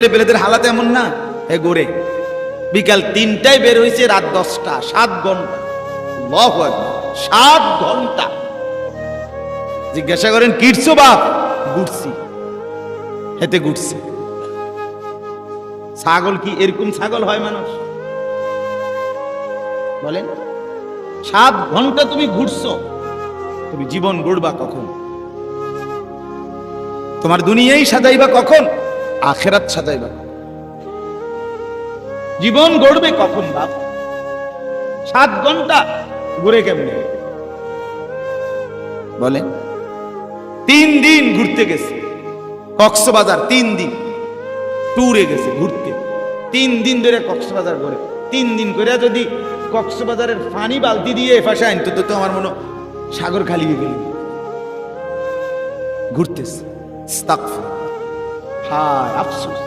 ছেলেপেলেদের হালাত এমন না, এ গোরে বিকাল ৩টায় বের হয়েছে, রাত 10টা, 7 ঘন্টা। আল্লাহু আকবার, 7 ঘন্টা। জিজ্ঞাসা করেন কিটছো বাপ? ঘুরছি, হেতে ঘুরছে। ছাগল কি এরকম ছাগল হয় মানুষ? বলেন, 7 ঘন্টা তুমি ঘুরছো, তুমি জীবন গড়বা কখন? তোমার দুনিয়াই সাজাইবা কখন? আখেরাত সাজাইবা জীবন গড়বে কখন বাপ? 7 ঘন্টা ঘুরে কেমনে? বলেন, 3 দিন ঘুরতে গেছে কক্সবাজার, 3 দিন ট্যুরে গেছে ঘুরতে। 3 দিন ধরে কক্সবাজার ঘুরে। 3 দিন করে যদি কক্সবাজারের পানি বালতি দিয়ে এপাশে আনতো তো আমার মনে সাগর খালি হয়ে গেল। ঘুরতেছে, আস্তাগফিরুল্লাহ, হায় আফসোস।